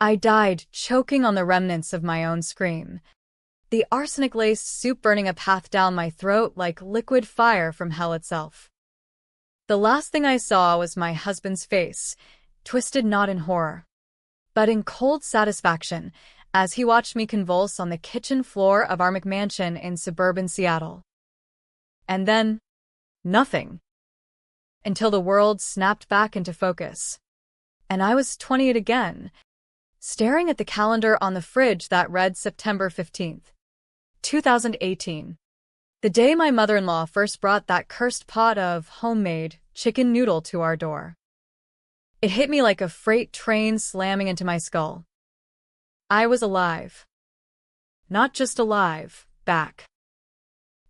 I died, choking on the remnants of my own scream. The arsenic-laced soup burning a path down my throat like liquid fire from hell itself. The last thing I saw was my husband's face, twisted not in horror, but in cold satisfaction, as he watched me convulse on the kitchen floor of our McMansion in suburban Seattle. And then, nothing. Until the world snapped back into focus. And I was 28 again, staring at the calendar on the fridge that read September 15th, 2018. The day my mother-in-law first brought that cursed pot of homemade chicken noodle to our door. It hit me like a freight train slamming into my skull. I was alive. Not just alive, back.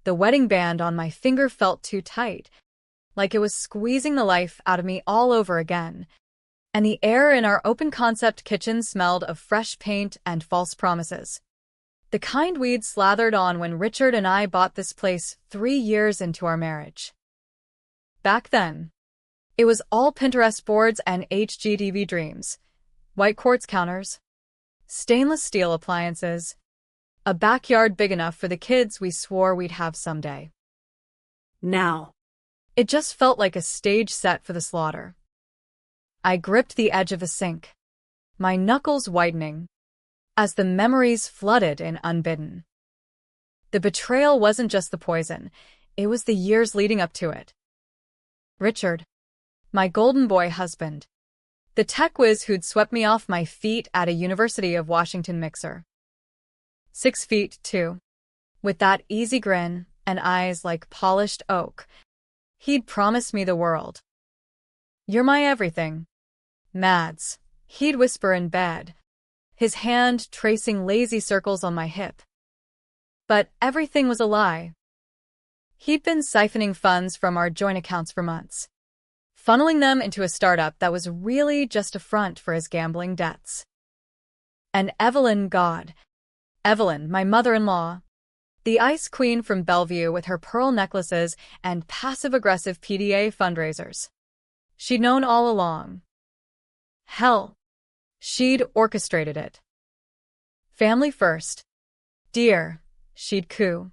The wedding band on my finger felt too tight, like it was squeezing the life out of me all over again, and the air in our open-concept kitchen smelled of fresh paint and false promises. The kind we'd slathered on when Richard and I bought this place 3 years into our marriage. Back then, it was all Pinterest boards and HGTV dreams, white quartz counters, stainless steel appliances, a backyard big enough for the kids we swore we'd have someday. Now, it just felt like a stage set for the slaughter. I gripped the edge of a sink, my knuckles whitening, as the memories flooded in unbidden. The betrayal wasn't just the poison, it was the years leading up to it. Richard, my golden boy husband, the tech whiz who'd swept me off my feet at a University of Washington mixer. 6 feet, too. With that easy grin and eyes like polished oak, he'd promised me the world. "You're my everything." Mads, he'd whisper in bed, his hand tracing lazy circles on my hip. But everything was a lie. He'd been siphoning funds from our joint accounts for months, funneling them into a startup that was really just a front for his gambling debts. And Evelyn, my mother-in-law, the ice queen from Bellevue with her pearl necklaces and passive-aggressive PDA fundraisers. She'd known all along. Hell, she'd orchestrated it. Family first. Dear, she'd coo,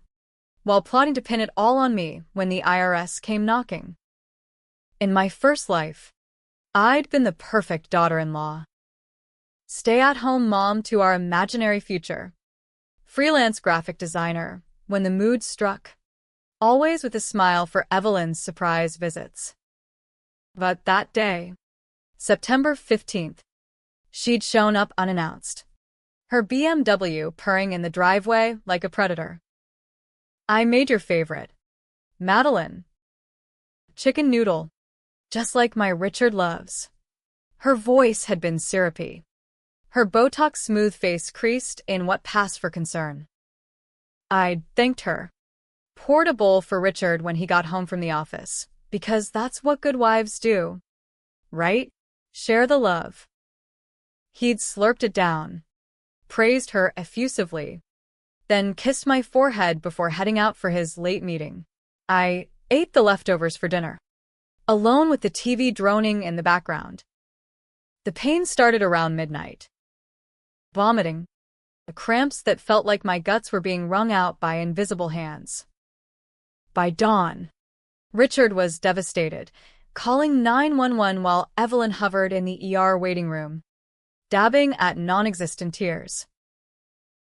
while plotting to pin it all on me when the IRS came knocking. In my first life, I'd been the perfect daughter-in-law. Stay-at-home mom to our imaginary future. Freelance graphic designer, when the mood struck. Always with a smile for Evelyn's surprise visits. But that day, September 15th, she'd shown up unannounced. Her BMW purring in the driveway like a predator. "I made your favorite, Madeline. Chicken noodle, just like my Richard loves." Her voice had been syrupy. Her Botox-smooth face creased in what passed for concern. I'd thanked her, poured a bowl for Richard when he got home from the office, because that's what good wives do. Right? Share the love. He'd slurped it down, praised her effusively, then kissed my forehead before heading out for his late meeting. I ate the leftovers for dinner, alone with the TV droning in the background. The pain started around midnight. Vomiting, cramps that felt like my guts were being wrung out by invisible hands. By dawn, Richard was devastated, calling 911 while Evelyn hovered in the ER waiting room, dabbing at non-existent tears.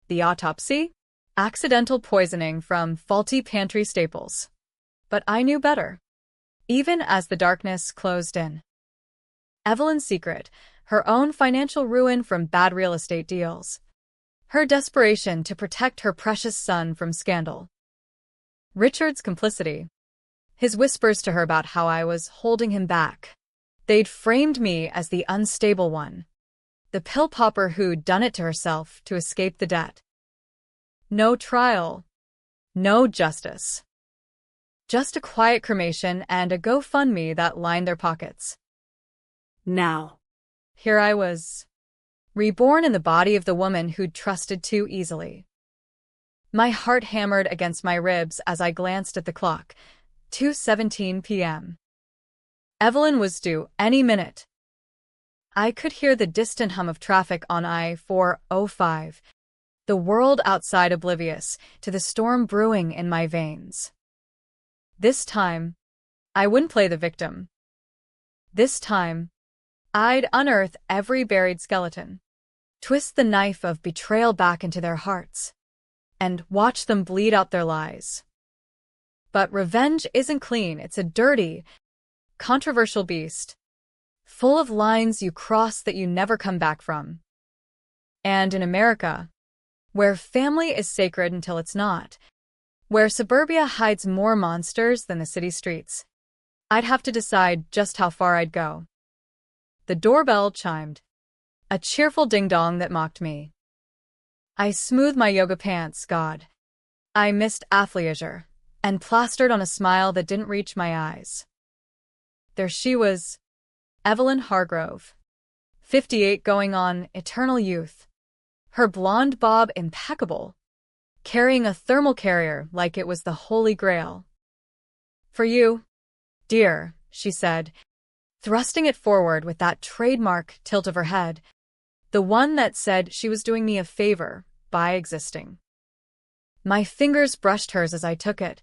The autopsy? Accidental poisoning from faulty pantry staples. But I knew better, even as the darkness closed in. Evelyn's secret, her own financial ruin from bad real estate deals. Her desperation to protect her precious son from scandal. Richard's complicity. His whispers to her about how I was holding him back. They'd framed me as the unstable one, the pill popper who'd done it to herself to escape the debt. No trial. No justice. Just a quiet cremation and a GoFundMe that lined their pockets. Now, here I was, reborn in the body of the woman who'd trusted too easily. My heart hammered against my ribs as I glanced at the clock. 2:17 p.m. Evelyn was due any minute. I could hear the distant hum of traffic on I-405, the world outside oblivious to the storm brewing in my veins. This time, I wouldn't play the victim. This time, I'd unearth every buried skeleton, twist the knife of betrayal back into their hearts, and watch them bleed out their lies. But revenge isn't clean. It's a dirty, controversial beast, full of lines you cross that you never come back from. And in America, where family is sacred until it's not, where suburbia hides more monsters than the city streets, I'd have to decide just how far I'd go. The doorbell chimed, a cheerful ding-dong that mocked me. I smoothed my yoga pants, God. I missed athleisure, and plastered on a smile that didn't reach my eyes. There she was, Evelyn Hargrove, 58, going on eternal youth, her blonde bob impeccable, carrying a thermal carrier like it was the Holy Grail. For you, dear, she said, thrusting it forward with that trademark tilt of her head, the one that said she was doing me a favor by existing. My fingers brushed hers as I took it,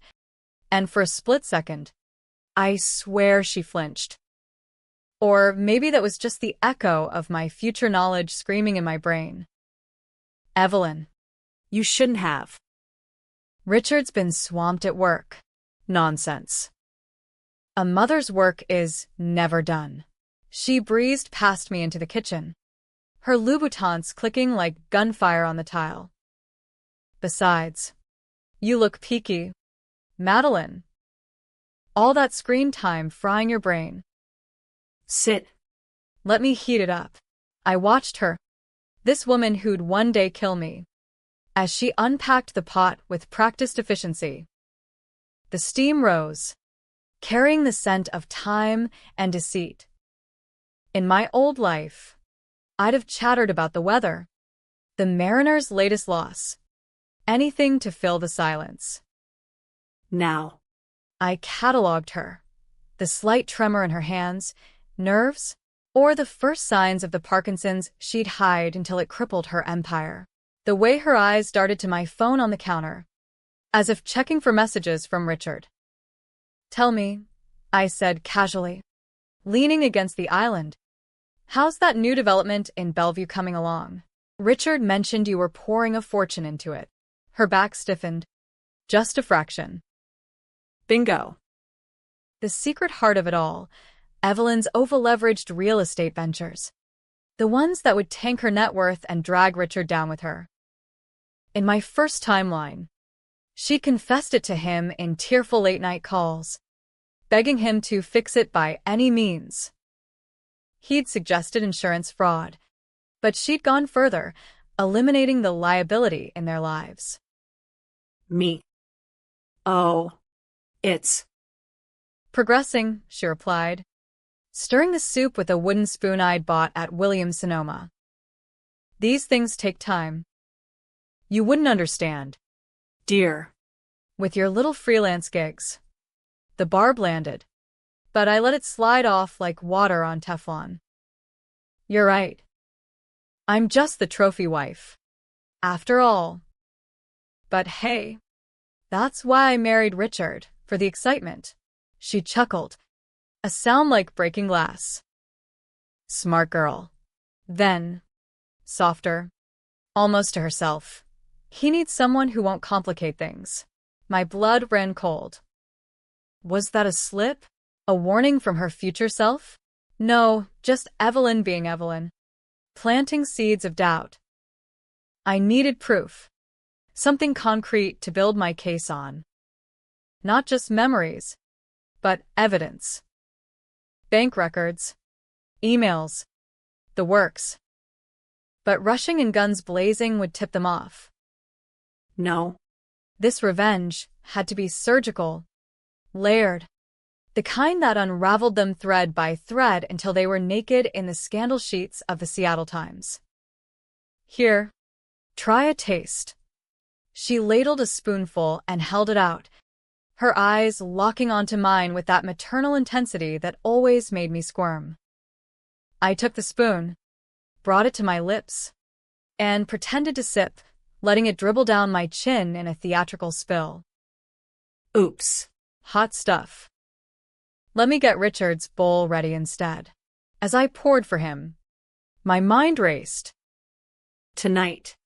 and for a split second, I swear she flinched. Or maybe that was just the echo of my future knowledge screaming in my brain. Evelyn, you shouldn't have. Richard's been swamped at work. Nonsense. A mother's work is never done. She breezed past me into the kitchen, her Louboutins clicking like gunfire on the tile. Besides, you look peaky, Madeline. All that screen time frying your brain. Sit. Let me heat it up. I watched her, this woman who'd one day kill me, as she unpacked the pot with practiced efficiency. The steam rose, carrying the scent of time and deceit. In my old life, I'd have chattered about the weather, the Mariners' latest loss, anything to fill the silence. Now, I catalogued her, the slight tremor in her hands, nerves, or the first signs of the Parkinson's she'd hide until it crippled her empire. The way her eyes darted to my phone on the counter, as if checking for messages from Richard. Tell me, I said casually, leaning against the island, how's that new development in Bellevue coming along? Richard mentioned you were pouring a fortune into it. Her back stiffened. Just a fraction. Bingo. The secret heart of it all, Evelyn's over-leveraged real estate ventures. The ones that would tank her net worth and drag Richard down with her. In my first timeline, she confessed it to him in tearful late-night calls, begging him to fix it by any means. He'd suggested insurance fraud, but she'd gone further, eliminating the liability in their lives. Me. Oh, it's progressing, she replied, stirring the soup with a wooden spoon I'd bought at Williams-Sonoma. These things take time. You wouldn't understand, dear. With your little freelance gigs. The barb landed, but I let it slide off like water on Teflon. You're right. I'm just the trophy wife, after all. But hey, that's why I married Richard, for the excitement. She chuckled, a sound like breaking glass. Smart girl. Then, softer, almost to herself. He needs someone who won't complicate things. My blood ran cold. Was that a slip? A warning from her future self? No, just Evelyn being Evelyn. Planting seeds of doubt. I needed proof. Something concrete to build my case on. Not just memories, but evidence. Bank records, emails, the works. But rushing and guns blazing would tip them off. No. This revenge had to be surgical, layered, the kind that unraveled them thread by thread until they were naked in the scandal sheets of the Seattle Times. Here, try a taste. She ladled a spoonful and held it out, her eyes locking onto mine with that maternal intensity that always made me squirm. I took the spoon, brought it to my lips, and pretended to sip, letting it dribble down my chin in a theatrical spill. Oops. Hot stuff. Let me get Richard's bowl ready instead. As I poured for him, my mind raced. Tonight.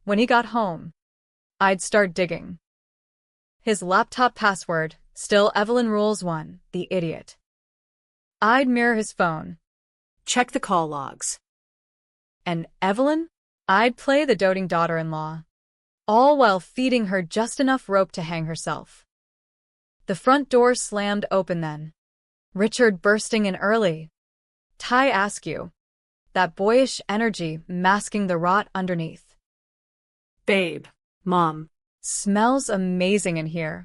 When he got home, I'd start digging. His laptop password, still Evelyn Rules 1, the idiot. I'd mirror his phone. Check the call logs. And Evelyn? I'd play the doting daughter-in-law, all while feeding her just enough rope to hang herself. The front door slammed open then. Richard bursting in early. Ty Askew. That boyish energy masking the rot underneath. Babe, Mom. Smells amazing in here.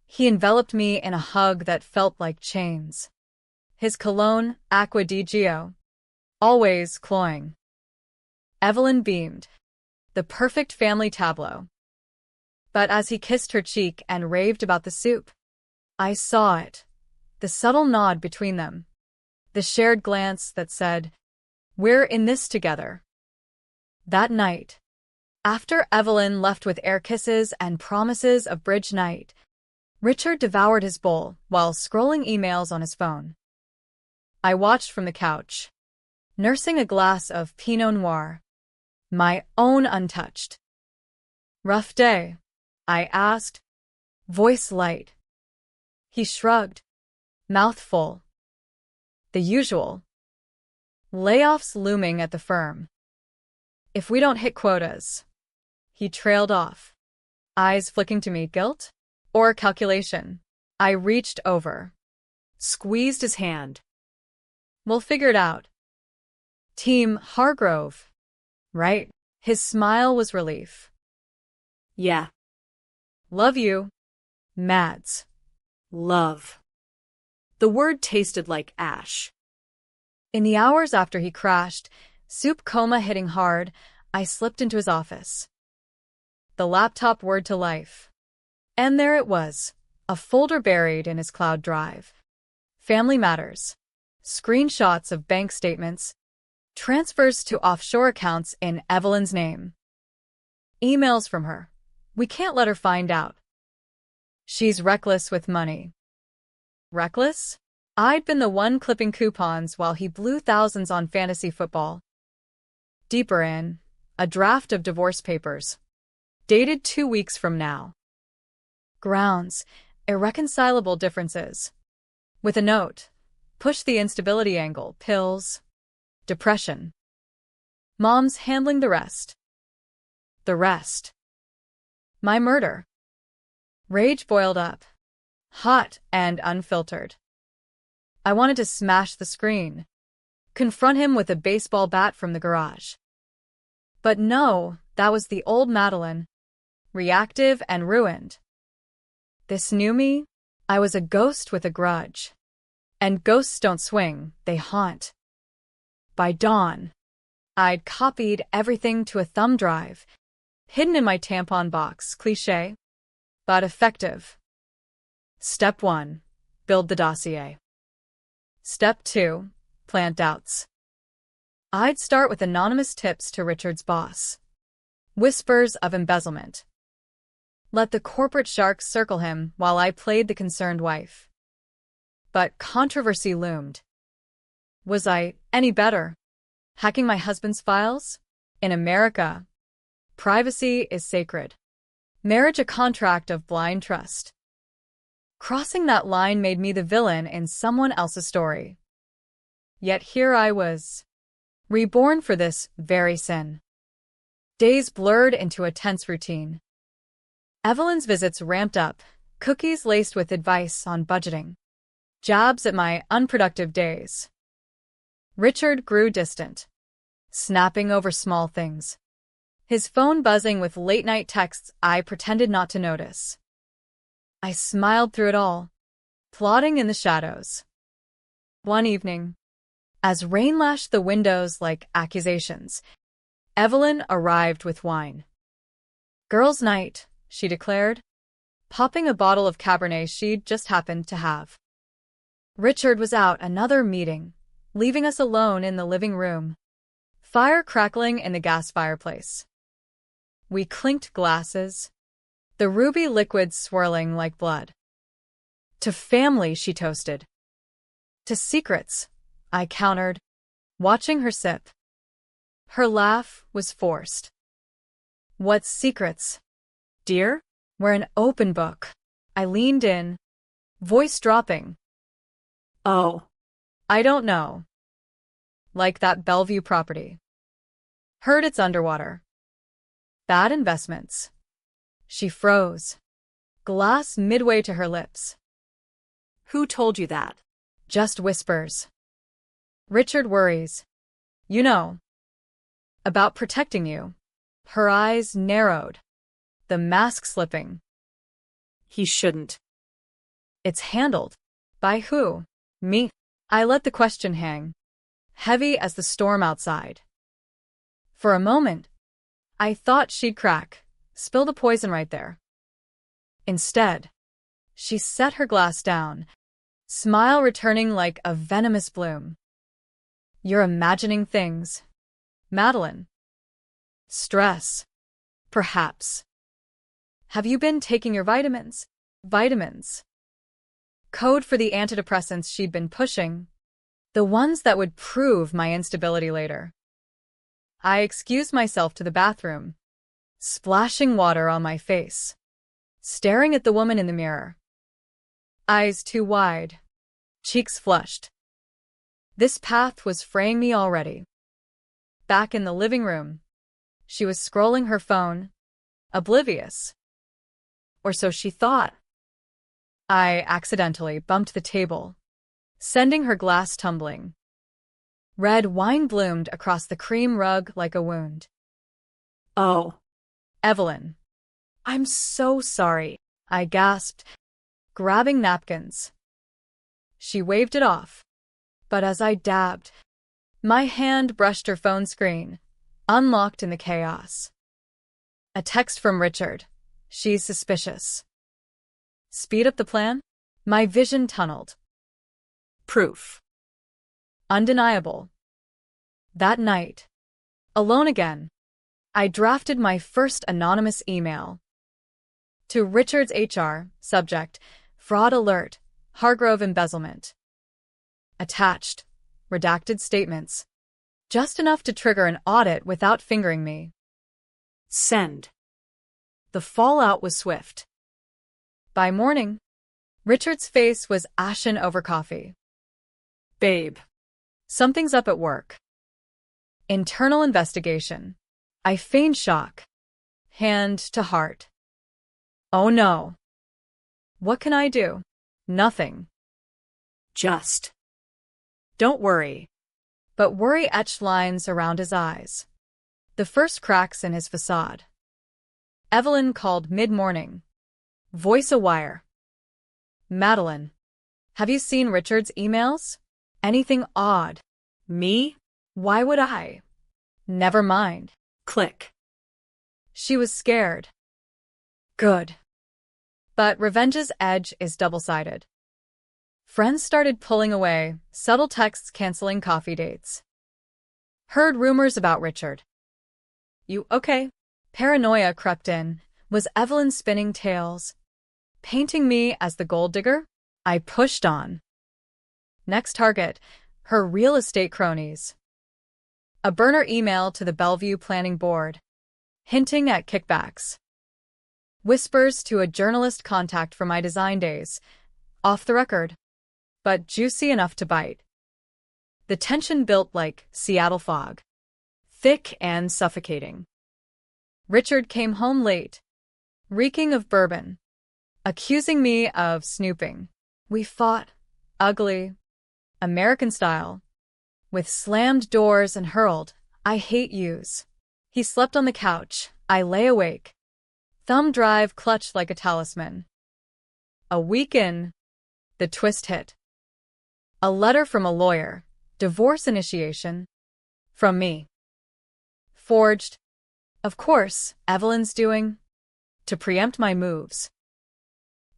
He enveloped me in a hug that felt like chains. His cologne, Acqua di Gio. Always cloying. Evelyn beamed. The perfect family tableau. But as he kissed her cheek and raved about the soup, I saw it. The subtle nod between them. The shared glance that said, "We're in this together." That night, after Evelyn left with air kisses and promises of bridge night, Richard devoured his bowl while scrolling emails on his phone. I watched from the couch, nursing a glass of Pinot Noir, my own untouched. "Rough day?" I asked, voice light. He shrugged, mouth full. The usual. Layoffs looming at the firm. If we don't hit quotas. He trailed off, eyes flicking to me. Guilt? Or calculation? I reached over, Squeezed his hand. We'll figure it out. Team Hargrove. Right? His smile was relief. Yeah. Love you. Mads. Love. The word tasted like ash. In the hours after he crashed, soup coma hitting hard, I slipped into his office. The laptop whirred to life. And there it was, a folder buried in his cloud drive. Family matters. Screenshots of bank statements. Transfers to offshore accounts in Evelyn's name. Emails from her. We can't let her find out. She's reckless with money. Reckless? I'd been the one clipping coupons while he blew thousands on fantasy football. Deeper in, a draft of divorce papers. Dated 2 weeks from now. Grounds, irreconcilable differences. With a note, push the instability angle, pills, depression. Mom's handling the rest. The rest. My murder. Rage boiled up, hot and unfiltered. I wanted to smash the screen, confront him with a baseball bat from the garage. But no, that was the old Madeline, reactive and ruined. This new me, I was a ghost with a grudge. And ghosts don't swing, they haunt. By dawn, I'd copied everything to a thumb drive, hidden in my tampon box, cliché, but effective. Step 1, build the dossier. Step 2, plant doubts. I'd start with anonymous tips to Richard's boss. Whispers of embezzlement. Let the corporate sharks circle him while I played the concerned wife. But controversy loomed. Was I any better? Hacking my husband's files? In America, privacy is sacred. Marriage a contract of blind trust. Crossing that line made me the villain in someone else's story. Yet here I was, reborn for this very sin. Days blurred into a tense routine. Evelyn's visits ramped up, cookies laced with advice on budgeting. Jabs at my unproductive days. Richard grew distant, snapping over small things. His phone buzzing with late-night texts I pretended not to notice. I smiled through it all, plotting in the shadows. One evening, as rain lashed the windows like accusations, Evelyn arrived with wine. "Girls' night," she declared, popping a bottle of Cabernet she'd just happened to have. Richard was out another meeting, leaving us alone in the living room. Fire crackling in the gas fireplace. We clinked glasses, the ruby liquid swirling like blood. To family, she toasted. To secrets, I countered, watching her sip. Her laugh was forced. What secrets, dear? We're an open book. I leaned in, voice dropping. Oh, I don't know. Like that Bellevue property. Heard it's underwater. Bad investments. She froze, glass midway to her lips. who told you that? Just whispers. Richard worries. You know. About protecting you. Her eyes narrowed, the mask slipping. He shouldn't. It's handled. By who? Me. I let the question hang, heavy as the storm outside. For a moment, I thought she'd crack, spill the poison right there. Instead, she set her glass down, smile returning like a venomous bloom. You're imagining things, Madeline. Stress. Perhaps. Have you been taking your vitamins? Vitamins. Code for the antidepressants she'd been pushing. The ones that would prove my instability later. I excused myself to the bathroom, splashing water on my face, staring at the woman in the mirror. Eyes too wide, cheeks flushed. This path was fraying me already. Back in the living room, she was scrolling her phone, oblivious. Or so she thought. I accidentally bumped the table, sending her glass tumbling. Red wine bloomed across the cream rug like a wound. Oh, Evelyn. I'm so sorry, I gasped, grabbing napkins. She waved it off, but as I dabbed, my hand brushed her phone screen, unlocked in the chaos. A text from Richard. She's suspicious. Speed up the plan? My vision tunneled. proof. Undeniable. That night, alone again, I drafted my first anonymous email. To Richard's HR, subject, fraud alert, Hargrove embezzlement. Attached, redacted statements. Just enough to trigger an audit without fingering me. Send. The fallout was swift. By morning, Richard's face was ashen over coffee. Babe. Something's up at work. Internal investigation. I feigned shock. Hand to heart. Oh no. What can I do? Nothing. Just. Don't worry. But worry etched lines around his eyes. The first cracks in his facade. Evelyn called mid-morning. Voice a wire. Madeline. Have you seen Richard's emails? Anything odd? Me? Why would I? Never mind. Click. She was scared. Good. But revenge's edge is double-sided. Friends started pulling away, subtle texts canceling coffee dates. Heard rumors about Richard. You okay? Paranoia crept in. Was Evelyn spinning tales? Painting me as the gold digger? I pushed on. Next target, her real estate cronies. A burner email to the Bellevue Planning Board, hinting at kickbacks. Whispers to a journalist contact from my design days, off the record, but juicy enough to bite. The tension built like Seattle fog, thick and suffocating. Richard came home late, reeking of bourbon, accusing me of snooping. We fought, ugly, American style, with slammed doors and hurled, I hate yous. He slept on the couch, I lay awake. Thumb drive clutched like a talisman. A week in, the twist hit. A letter from a lawyer, divorce initiation, from me. Forged. Of course, Evelyn's doing. To preempt my moves.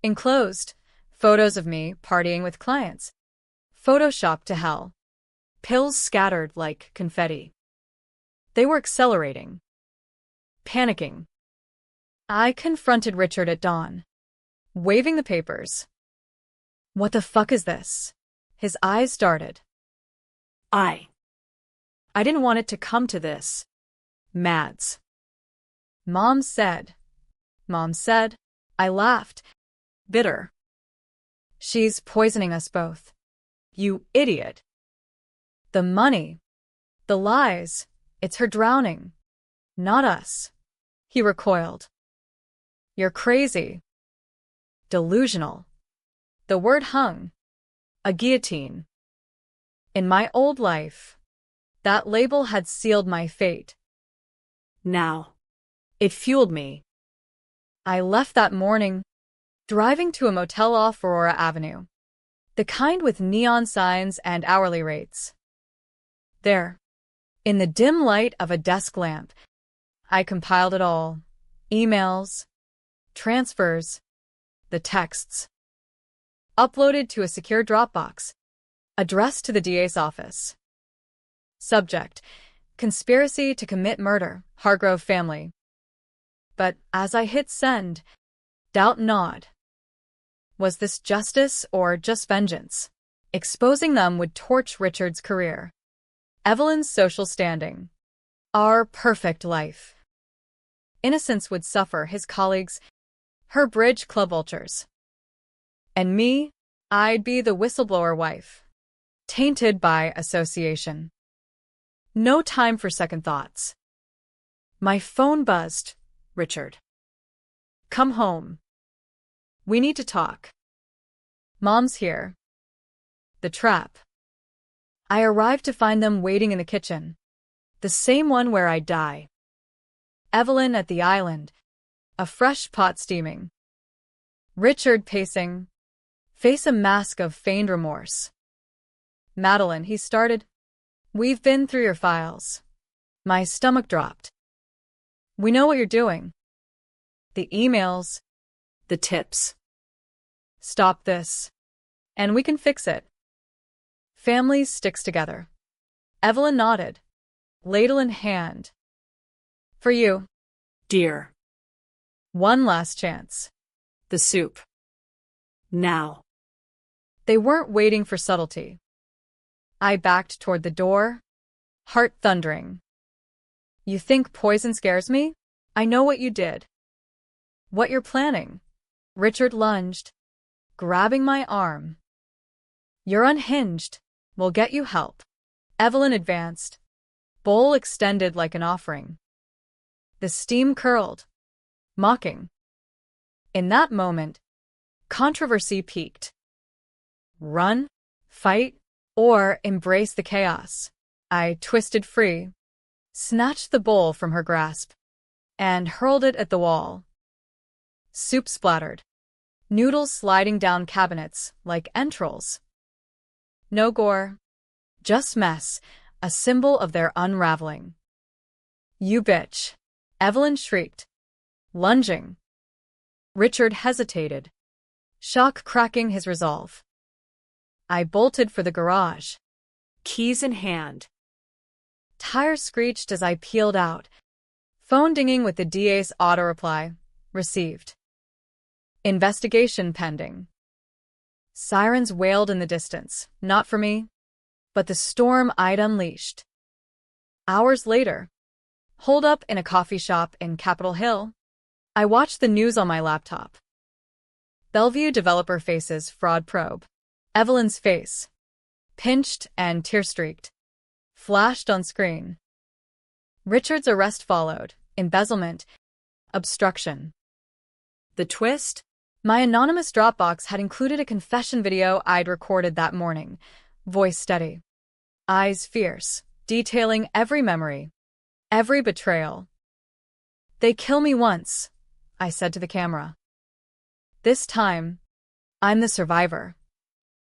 Enclosed, photos of me partying with clients. Photoshopped to hell. pills scattered like confetti. They were accelerating. Panicking. I confronted Richard at dawn, waving the papers. What the fuck is this? His eyes started. I didn't want it to come to this. Mads. Mom said. I laughed. Bitter. She's poisoning us both. You idiot. The money. The lies. It's her drowning. Not us. He recoiled. You're crazy. Delusional. The word hung. A guillotine. In my old life, that label had sealed my fate. Now, it fueled me. I left that morning, driving to a motel off Aurora Avenue. The kind with neon signs and hourly rates. There, in the dim light of a desk lamp, I compiled it all. Emails, transfers, the texts. Uploaded to a secure Dropbox, addressed to the DA's office. Subject: Conspiracy to commit murder, Hargrove family. But as I hit send, doubt gnawed. Was this justice or just vengeance? Exposing them would torch Richard's career, Evelyn's social standing, our perfect life. Innocence would suffer, his colleagues, her bridge club vultures. And me, I'd be the whistleblower wife, tainted by association. No time for second thoughts. My phone buzzed. Richard. Come home. We need to talk. Mom's here. The trap. I arrived to find them waiting in the kitchen. The same one where I'd die. Evelyn at the island, a fresh pot steaming. Richard pacing, face a mask of feigned remorse. Madeline, he started. We've been through your files. My stomach dropped. We know what you're doing. The emails. The tips. Stop this. And we can fix it. Families sticks together. Evelyn nodded, ladle in hand. For you, dear. One last chance. The soup. Now. They weren't waiting for subtlety. I backed toward the door, heart thundering. You think poison scares me? I know what you did. What you're planning. Richard lunged, grabbing my arm. You're unhinged. We'll get you help. Evelyn advanced, bowl extended like an offering. The steam curled, mocking. In that moment, controversy peaked. Run, fight, or embrace the chaos. I twisted free, snatched the bowl from her grasp, and hurled it at the wall. Soup splattered, noodles sliding down cabinets like entrails. No gore, just mess, a symbol of their unraveling. You bitch, Evelyn shrieked, lunging. Richard hesitated, shock cracking his resolve. I bolted for the garage, keys in hand. Tires screeched as I peeled out, phone dinging with the DA's auto reply, received. Investigation pending. Sirens wailed in the distance, not for me, but the storm I'd unleashed. Hours later, holed up in a coffee shop in Capitol Hill, I watched the news on my laptop. Bellevue developer faces fraud probe. Evelyn's face, pinched and tear-streaked, flashed on screen. Richard's arrest followed, embezzlement, obstruction. The twist? My anonymous Dropbox had included a confession video I'd recorded that morning, voice steady, eyes fierce, detailing every memory, every betrayal. They kill me once, I said to the camera. This time, I'm the survivor.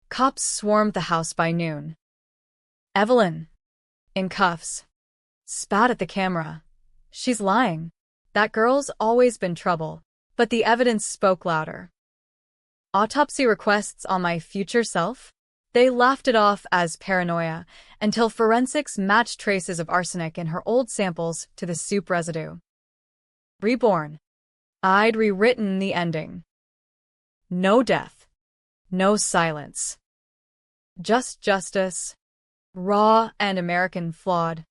Cops swarmed the house by noon. Evelyn, in cuffs, spat at the camera. She's lying. That girl's always been trouble, but the evidence spoke louder. Autopsy requests on my future self? They laughed it off as paranoia until forensics matched traces of arsenic in her old samples to the soup residue. Reborn. I'd rewritten the ending. No death. No silence. Just justice. Raw and American flawed.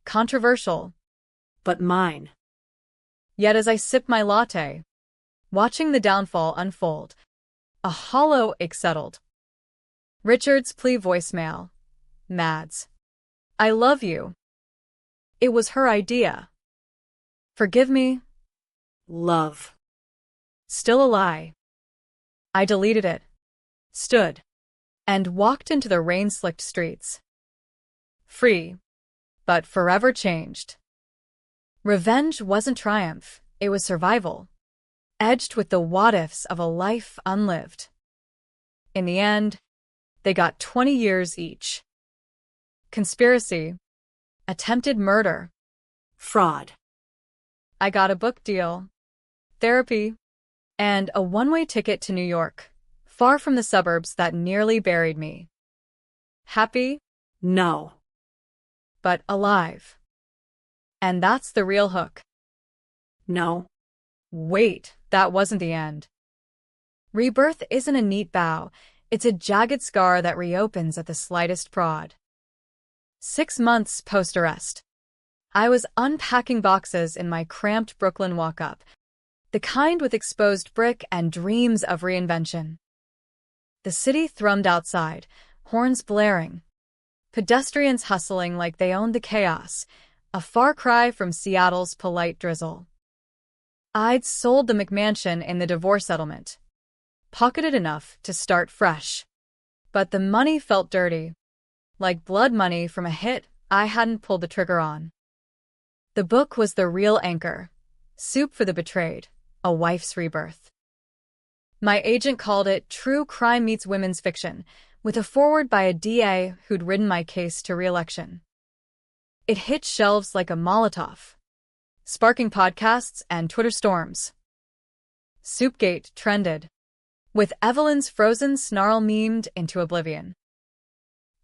Controversial. But mine. Yet as I sipped my latte, watching the downfall unfold, a hollow ache settled. Richard's plea voicemail. Mads. I love you. It was her idea. Forgive me. Love. Still a lie. I deleted it, stood, and walked into the rain-slicked streets. Free, but forever changed. Revenge wasn't triumph, it was survival, edged with the what-ifs of a life unlived. In the end, they got 20 years each. Conspiracy, attempted murder, Fraud. I got a book deal, therapy, and a one-way ticket to New York, far from the suburbs that nearly buried me. Happy, No. but alive. And that's the real hook. No. Wait, that wasn't the end. Rebirth isn't a neat bow, it's a jagged scar that reopens at the slightest prod. 6 months post-arrest. I was unpacking boxes in my cramped Brooklyn walk-up, the kind with exposed brick and dreams of reinvention. The city thrummed outside, horns blaring. Pedestrians hustling like they owned the chaos, a far cry from Seattle's polite drizzle. I'd sold the McMansion in the divorce settlement, pocketed enough to start fresh. But the money felt dirty, like blood money from a hit I hadn't pulled the trigger on. The book was the real anchor, soup for the betrayed, a wife's rebirth. My agent called it true crime meets women's fiction, with a foreword by a DA who'd ridden my case to re-election. It hit shelves like a Molotov, sparking podcasts and Twitter storms. Soupgate trended, with Evelyn's frozen snarl memed into oblivion.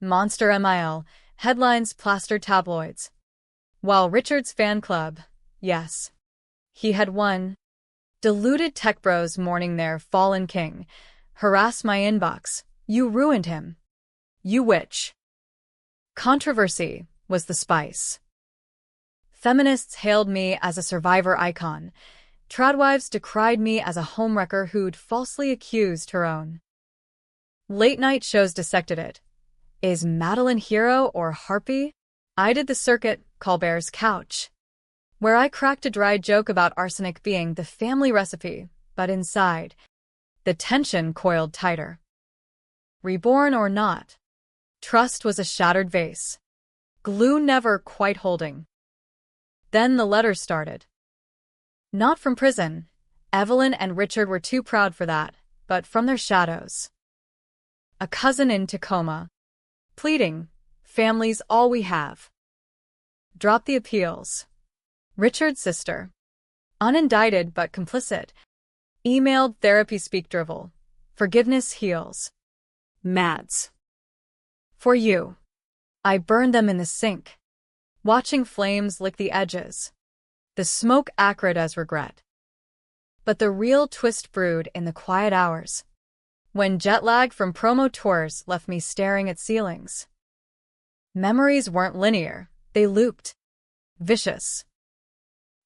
Monster MIL headlines plastered tabloids, while Richard's fan club, yes, he had won. Deluded tech bros mourning their fallen king, harass my inbox. You ruined him. You witch. Controversy was the spice. Feminists hailed me as a survivor icon. Tradwives decried me as a homewrecker who'd falsely accused her own. Late-night shows dissected it. Is Madeline hero or harpy? I did the circuit, Colbert's couch, where I cracked a dry joke about arsenic being the family recipe, but inside, the tension coiled tighter. Reborn or not, trust was a shattered vase, glue never quite holding. Then the letters started. Not from prison, Evelyn and Richard were too proud for that, but from their shadows. A cousin in Tacoma, pleading, family's all we have. Drop the appeals. Richard's sister, unindicted but complicit, emailed therapy speak drivel. Forgiveness heals. Mads. For you. I burned them in the sink, watching flames lick the edges, the smoke acrid as regret. But the real twist brewed in the quiet hours, when jet lag from promo tours left me staring at ceilings. Memories weren't linear, they looped. Vicious.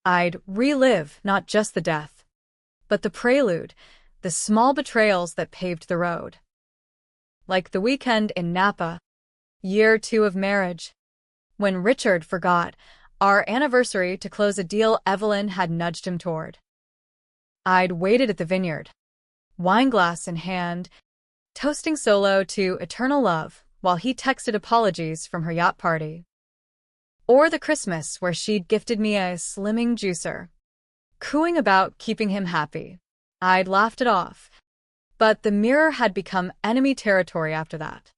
I'd relive not just the death, but the prelude, the small betrayals that paved the road. Like the weekend in Napa, year 2 of marriage, when Richard forgot our anniversary to close a deal Evelyn had nudged him toward. I'd waited at the vineyard, wineglass in hand, toasting solo to eternal love while he texted apologies from her yacht party. Or the Christmas where she'd gifted me a slimming juicer, cooing about keeping him happy. I'd laughed it off, but the mirror had become enemy territory after that.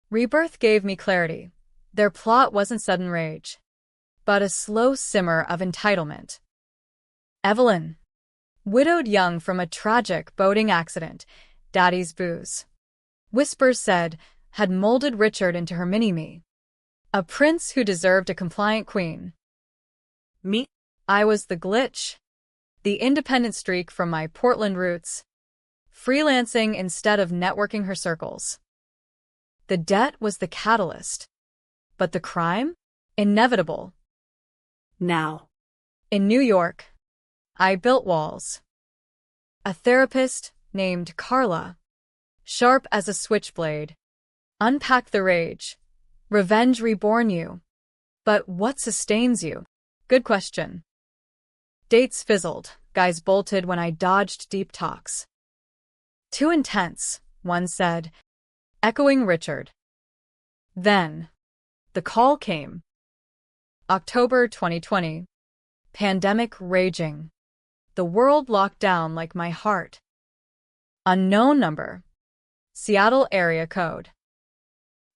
Rebirth gave me clarity. Their plot wasn't sudden rage, but a slow simmer of entitlement. Evelyn, widowed young from a tragic boating accident, daddy's booze. whispers said, had molded Richard into her mini-me. A prince who deserved a compliant queen. Me? I was the glitch. The independent streak from my Portland roots. Freelancing instead of networking her circles. The debt was the catalyst. But the crime? Inevitable. Now. In New York, I built walls. A therapist named Carla, sharp as a switchblade, unpacked the rage. Revenge reborn you. But what sustains you? Good question. Dates fizzled, guys bolted when I dodged deep talks. Too intense, one said, echoing Richard. Then, the call came. October 2020. Pandemic raging. The world locked down like my heart. Unknown number. Seattle area code.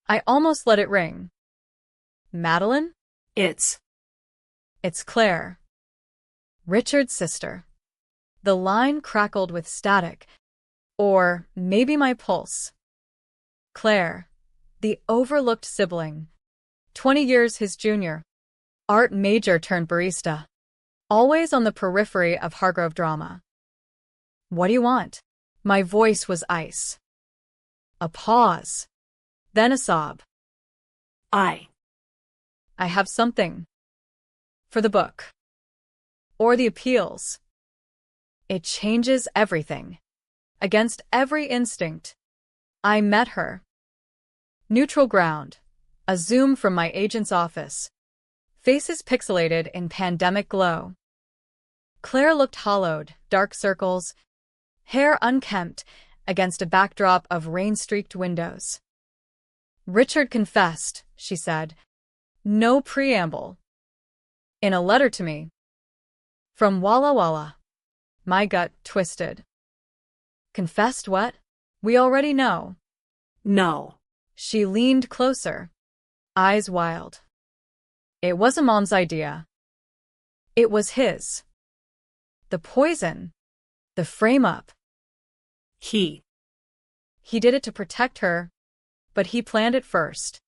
I almost let it ring. Madeline? It's Claire. Richard's sister. The line crackled with static. Or maybe my pulse. Claire. The overlooked sibling. 20 years his junior. Art major turned barista. Always on the periphery of Hargrove drama. What do you want? My voice was ice. A pause. Then a sob. I have something. For the book. Or the appeals. It changes everything. Against every instinct. I met her. Neutral ground. A zoom from my agent's office. Faces pixelated in pandemic glow. Claire looked hollowed, dark circles. Hair unkempt against a backdrop of rain-streaked windows. Richard confessed, she said. No preamble. In a letter to me. From Walla Walla. My gut twisted. Confessed what? We already know. no. She leaned closer. Eyes wild. It wasn't Mom's idea. It was his. The poison. The frame-up. He He did it to protect her, but he planned it first.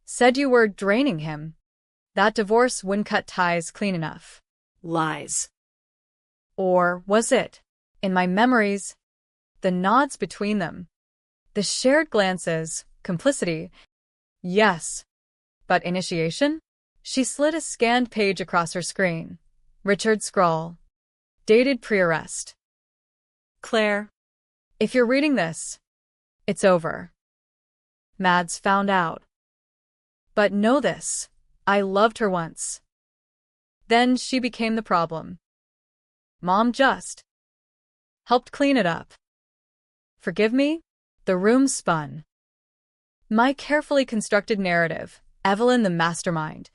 Said you were draining him. That divorce wouldn't cut ties clean enough. lies. Or was it? In my memories, the nods between them, the shared glances, complicity. Yes. But initiation? She slid a scanned page across her screen. Richard's scrawl. Dated pre-arrest. Claire, if you're reading this, it's over. Mads found out. But know this, I loved her once. Then she became the problem. Mom just helped clean it up. Forgive me? The room spun. My carefully constructed narrative, Evelyn the mastermind,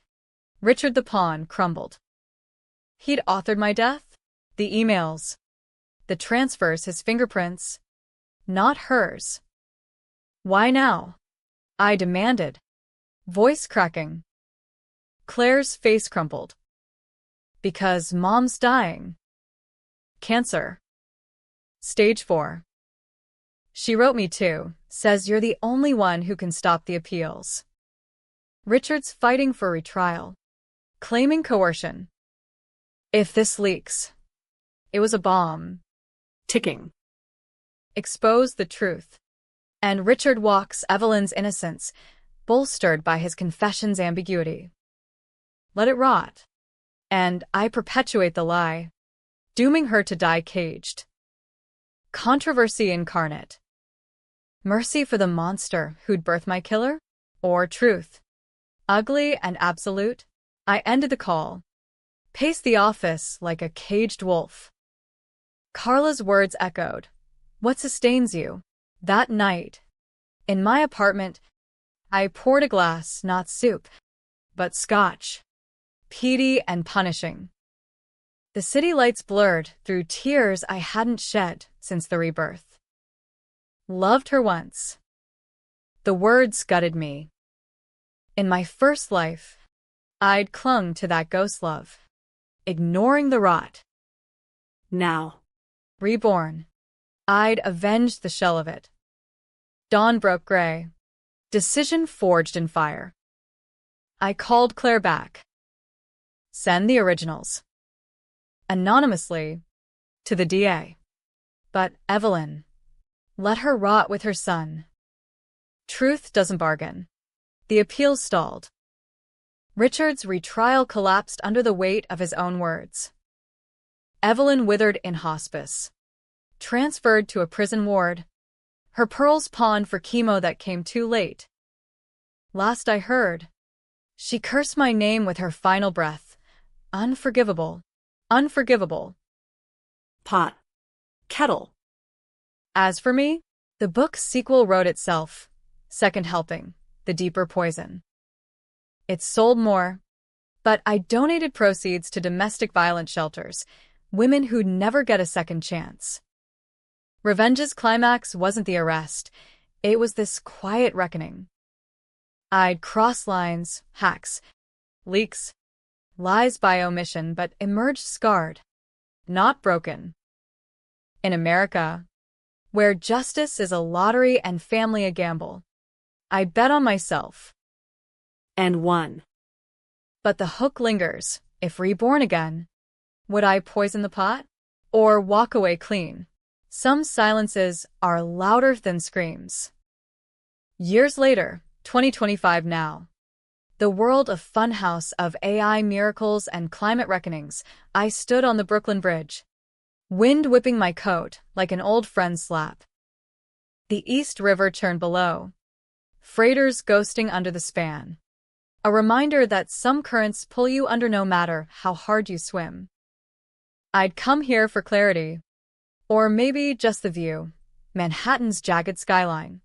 Richard the pawn, crumbled. He'd authored my death? The emails. The transfers, his fingerprints. Not hers. Why now? I demanded. Voice cracking. Claire's face crumpled. Because Mom's dying. Cancer. Stage 4. She wrote me too, says you're the only one who can stop the appeals. Richard's fighting for retrial. Claiming coercion. If this leaks. It was a bomb. Ticking. Expose the truth. And Richard walks Evelyn's innocence, bolstered by his confession's ambiguity. Let it rot. And I perpetuate the lie, dooming her to die caged. Controversy incarnate. Mercy for the monster who'd birthed my killer? Or truth? Ugly and absolute? I ended the call. Paced the office like a caged wolf. Carla's words echoed. What sustains you? That night, in my apartment, I poured a glass, not soup, but scotch. Peaty and punishing. The city lights blurred through tears I hadn't shed since the rebirth. Loved her once. The words gutted me. In my first life, I'd clung to that ghost love, ignoring the rot. Now. Reborn, I'd avenged the shell of it. Dawn broke gray. Decision forged in fire. I called Claire back. Send the originals. Anonymously. To the DA. But Evelyn. Let her rot with her son. Truth doesn't bargain. The appeal stalled. Richard's retrial collapsed under the weight of his own words. Evelyn withered in hospice. Transferred to a prison ward. Her pearls pawned for chemo that came too late. Last I heard, she cursed my name with her final breath. Unforgivable. Unforgivable. Pot. Kettle. As for me, the book's sequel wrote itself. Second helping. The deeper poison. It sold more, but I donated proceeds to domestic violence shelters, women who'd never get a second chance. Revenge's climax wasn't the arrest, it was this quiet reckoning. I'd cross lines, hacks, leaks, lies by omission, but emerged scarred, not broken. In America, where justice is a lottery and family a gamble, I bet on myself. And won. But the hook lingers. If reborn again, would I poison the pot? Or walk away clean? Some silences are louder than screams. Years later, 2025 now. The world of funhouse of AI miracles and climate reckonings, I stood on the Brooklyn Bridge. Wind whipping my coat like an old friend's slap. The East River churned below. Freighters ghosting under the span. A reminder that some currents pull you under no matter how hard you swim. I'd come here for clarity. Or maybe just the view. Manhattan's jagged skyline.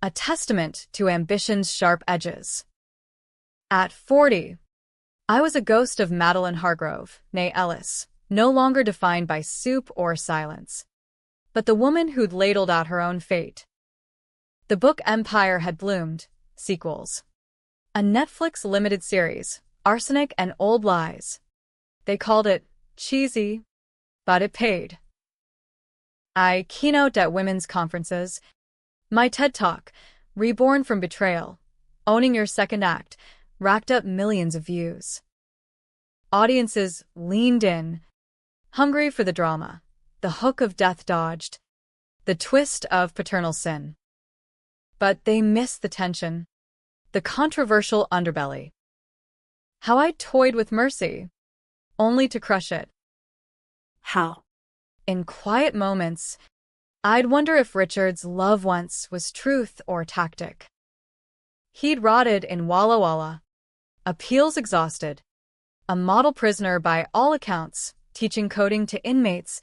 A testament to ambition's sharp edges. At 40, I was a ghost of Madeline Hargrove, née Ellis, no longer defined by soup or silence, but the woman who'd ladled out her own fate. The book empire had bloomed. Sequels. A Netflix limited series, Arsenic and Old Lies. They called it cheesy, but it paid. I keynote at women's conferences. My TED Talk, Reborn from Betrayal, Owning Your Second Act, racked up millions of views. Audiences leaned in, hungry for the drama, the hook of death dodged, the twist of paternal sin. But they missed the tension. The controversial underbelly. How I toyed with mercy, only to crush it. How? In quiet moments, I'd wonder if Richard's love once was truth or tactic. He'd rotted in Walla Walla, appeals exhausted, a model prisoner by all accounts, teaching coding to inmates,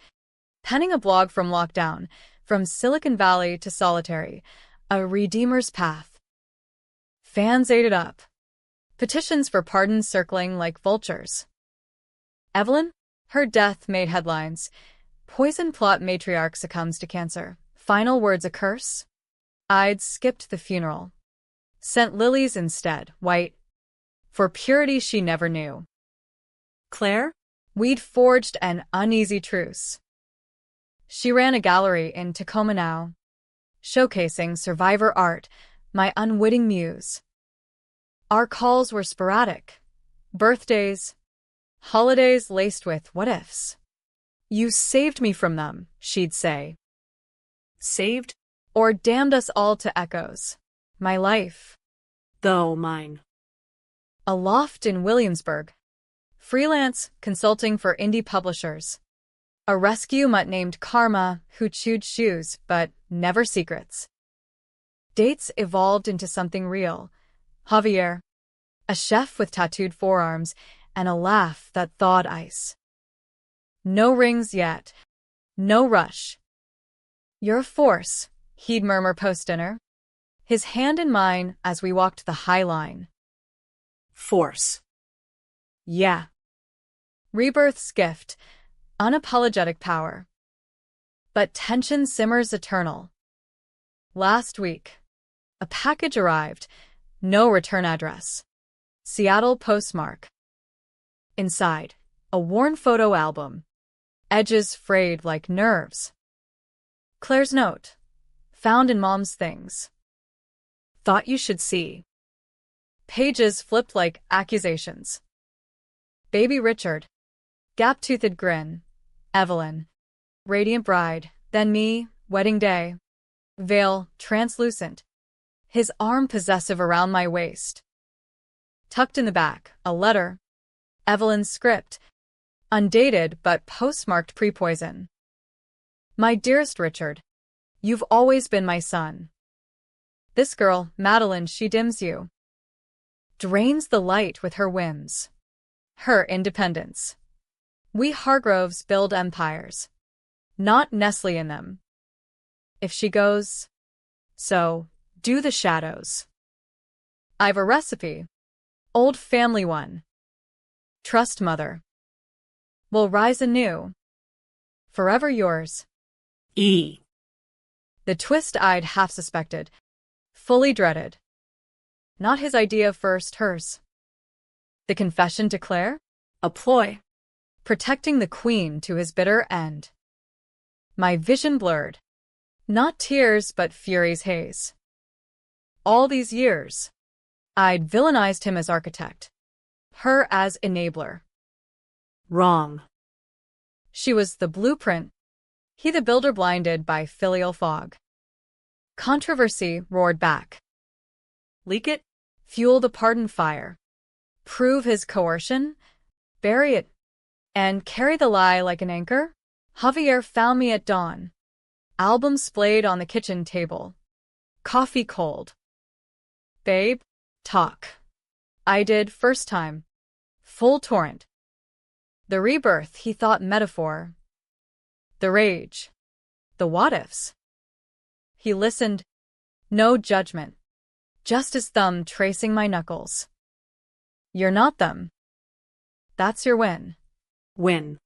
penning a blog from lockdown, from Silicon Valley to solitary, a redeemer's path. Fans ate it up. Petitions for pardons circling like vultures. Evelyn? Her death made headlines. Poison plot matriarch succumbs to cancer. Final words a curse? I'd skipped the funeral. Sent lilies instead, white. For purity she never knew. Claire? We'd forged an uneasy truce. She ran a gallery in Tacoma now, showcasing survivor art, my unwitting muse. Our calls were sporadic. Birthdays, holidays laced with what-ifs. You saved me from them, she'd say. Saved? Or damned us all to echoes. My life. Though mine. A loft in Williamsburg. Freelance consulting for indie publishers. A rescue mutt named Karma who chewed shoes but never secrets. Dates evolved into something real. Javier, a chef with tattooed forearms and a laugh that thawed ice. No rings yet. No rush. You're a force, he'd murmur post-dinner, his hand in mine as we walked the High Line. Force. Yeah. Rebirth's gift, unapologetic power. But tension simmers eternal. Last week, a package arrived, no return address. Seattle postmark. Inside, a worn photo album, edges frayed like nerves. Claire's note, found in Mom's things. Thought you should see. Pages flipped like accusations. Baby Richard. Gap-toothed grin. Evelyn. Radiant bride. Then me. Wedding day. Veil, translucent. His arm possessive around my waist. Tucked in the back, a letter. Evelyn's script. Undated but postmarked pre-poison. My dearest Richard. You've always been my son. This girl, Madeline, she dims you. Drains the light with her whims. Her independence. We Hargroves build empires. Not Nestle in them. If she goes, so do the shadows. I've a recipe. Old family one. Trust mother. Will rise anew. Forever yours. E. The twist-eyed half-suspected. Fully dreaded. Not his idea first, hers. The confession to Claire? A ploy. Protecting the queen to his bitter end. My vision blurred. Not tears but fury's haze. All these years, I'd villainized him as architect. Her as enabler. Wrong. She was the blueprint. He the builder blinded by filial fog. Controversy roared back. Leak it? Fuel the pardon fire. Prove his coercion. Bury it. And carry the lie like an anchor? Javier found me at dawn. Album splayed on the kitchen table. Coffee cold. Babe, talk. I did first time. Full torrent. The rebirth he thought metaphor. The rage. The what-ifs. He listened. No judgment. Just his thumb tracing my knuckles. You're not them. That's your win. Win.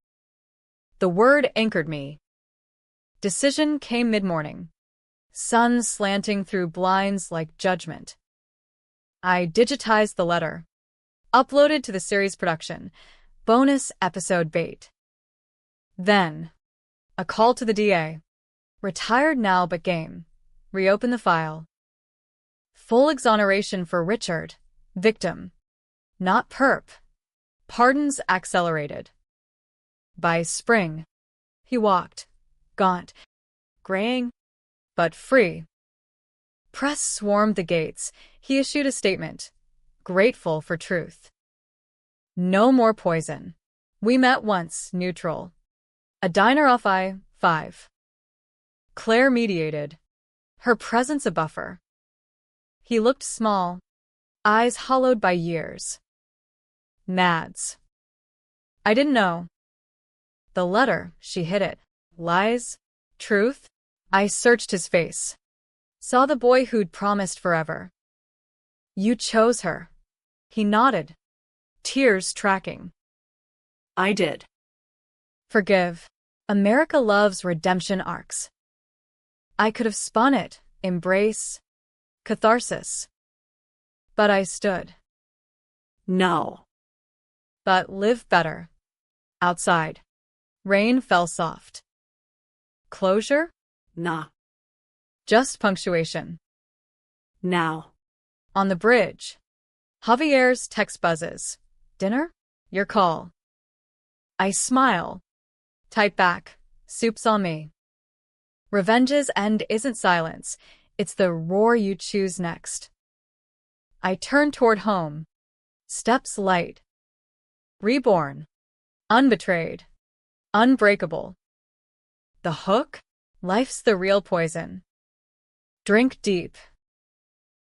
The word anchored me. Decision came mid-morning. Sun slanting through blinds like judgment. I digitized the letter. Uploaded to the series production. Bonus episode bait. Then, a call to the DA. Retired now but game. Reopen the file. Full exoneration for Richard. Victim. Not perp. Pardons accelerated. By spring, he walked, gaunt, graying, but free. Press swarmed the gates. He issued a statement, grateful for truth. No more poison. We met once, neutral. A diner off I-5. Claire mediated. Her presence a buffer. He looked small, eyes hollowed by years. Mads. I didn't know. The letter, she hid it. Lies? Truth? I searched his face. Saw the boy who'd promised forever. You chose her. He nodded. Tears tracking. I did. Forgive. America loves redemption arcs. I could have spun it, embrace, catharsis. But I stood. No. But live better. Outside. Rain fell soft. Closure? Nah. Just punctuation. Now. On the bridge. Javier's text buzzes. Dinner? Your call. I smile. Type back. Soup's on me. Revenge's end isn't silence. It's the roar you choose next. I turn toward home. Steps light. Reborn. Unbetrayed. Unbreakable. The hook? Life's the real poison. Drink deep.